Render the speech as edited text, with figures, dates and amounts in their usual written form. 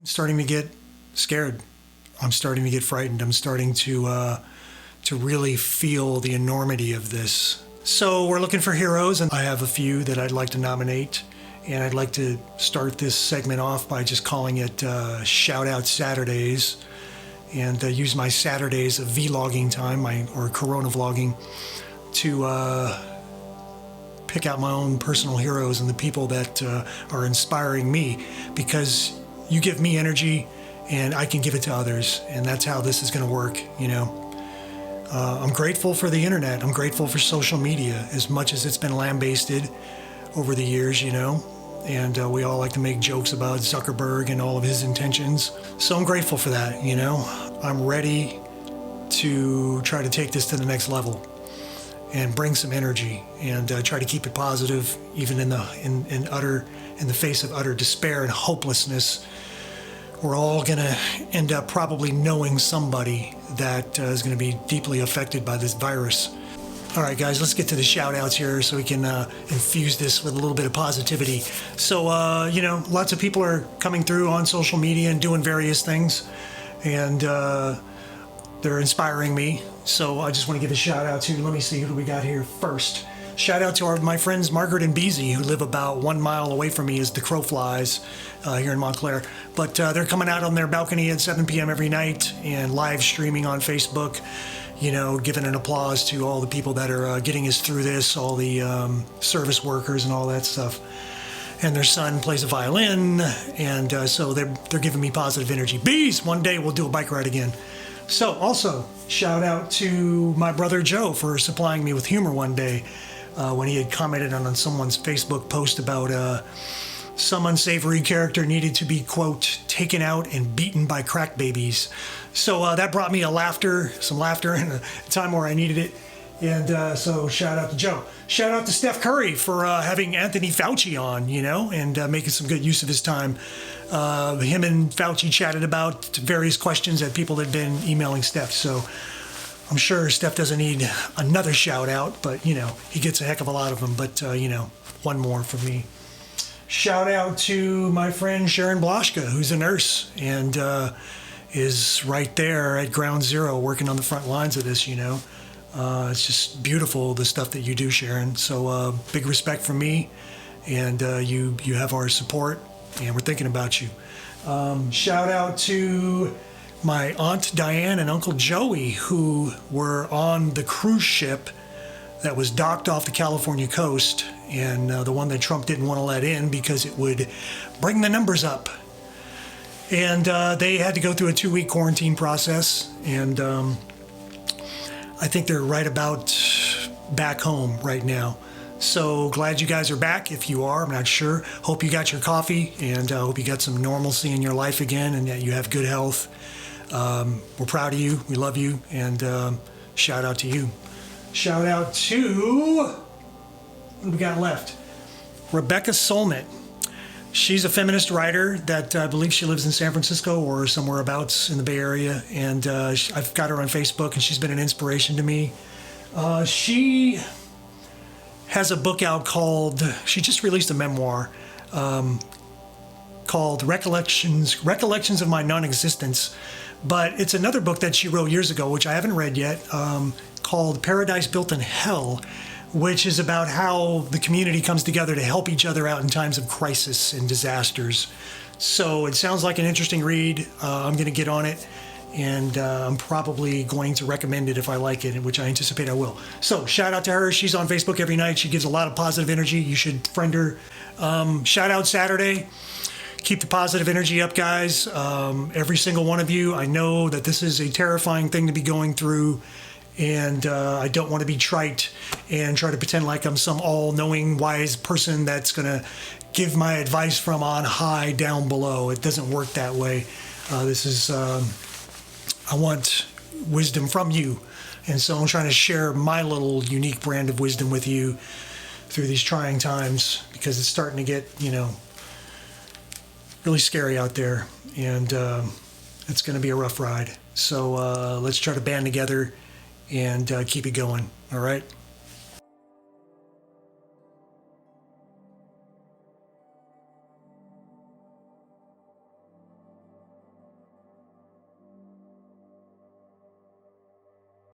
I'm starting to get scared. I'm starting to get frightened. I'm starting to really feel the enormity of this. So we're looking for heroes, and I have a few that I'd like to nominate. And I'd like to start this segment off by just calling it Shout Out Saturdays, and use my Saturdays of vlogging time, or Corona vlogging, to pick out my own personal heroes and the people that are inspiring me, because you give me energy and I can give it to others, and that's how this is going to work, you know. I'm grateful for the internet. I'm grateful for social media, as much as it's been lambasted over the years, you know. And we all like to make jokes about Zuckerberg and all of his intentions. So I'm grateful for that, you know. I'm ready to try to take this to the next level and bring some energy, and try to keep it positive, even in the face of utter despair and hopelessness. We're all gonna end up probably knowing somebody that is gonna be deeply affected by this virus. All right, guys, let's get to the shout outs here so we can infuse this with a little bit of positivity. So, you know, lots of people are coming through on social media and doing various things, and they're inspiring me. So I just want to give a shout out to, let me see, who do we got here first? Shout out to my friends Margaret and Beezy, who live about 1 mile away from me as the crow flies here in Montclair. But they're coming out on their balcony at 7 p.m. every night and live streaming on Facebook, you know, giving an applause to all the people that are getting us through this, all the service workers and all that stuff. And their son plays a violin, and so they're giving me positive energy. Bees, one day we'll do a bike ride again. So also, shout out to my brother Joe for supplying me with humor one day when he had commented on someone's Facebook post about some unsavory character needed to be, quote, taken out and beaten by crack babies. So that brought me some laughter in a time where I needed it. And so shout out to Joe. Shout out to Steph Curry for having Anthony Fauci on, you know, and making some good use of his time. Him and Fauci chatted about various questions that people had been emailing Steph. So I'm sure Steph doesn't need another shout out, but, you know, he gets a heck of a lot of them. But, you know, one more for me. Shout out to my friend Sharon Blaschka, who's a nurse and is right there at ground zero working on the front lines of this, you know. It's just beautiful, the stuff that you do, Sharon. So big respect from me, and you have our support, and we're thinking about you. Shout out to my Aunt Diane and Uncle Joey, who were on the cruise ship that was docked off the California coast, and the one that Trump didn't want to let in because it would bring the numbers up. And they had to go through a 2-week quarantine process, and I think they're right about back home right now. So glad you guys are back. If you are, I'm not sure. Hope you got your coffee, and hope you got some normalcy in your life again, and that you have good health. We're proud of you. We love you, and shout out to you. Shout out to, what do we got left? Rebecca Solnit. She's a feminist writer that I believe she lives in San Francisco or somewhere abouts in the Bay Area, and I've got her on Facebook, and she's been an inspiration to me. She has a book out she just released a memoir called Recollections of My Non-Existence, but it's another book that she wrote years ago, which I haven't read yet, called Paradise Built in Hell, which is about how the community comes together to help each other out in times of crisis and disasters. So it sounds like an interesting read. I'm going to get on it, and I'm probably going to recommend it if I like it, which I anticipate I will. So shout out to her. She's on Facebook every night. She gives a lot of positive energy. You should friend her. Shout out Saturday. Keep the positive energy up, guys. Every single one of you. I know that this is a terrifying thing to be going through, and I don't want to be trite and try to pretend like I'm some all-knowing, wise person that's going to give my advice from on high down below. It doesn't work that way. I want wisdom from you, and so I'm trying to share my little unique brand of wisdom with you through these trying times, because it's starting to get, you know, really scary out there, and it's going to be a rough ride. So let's try to band together and keep it going. All right.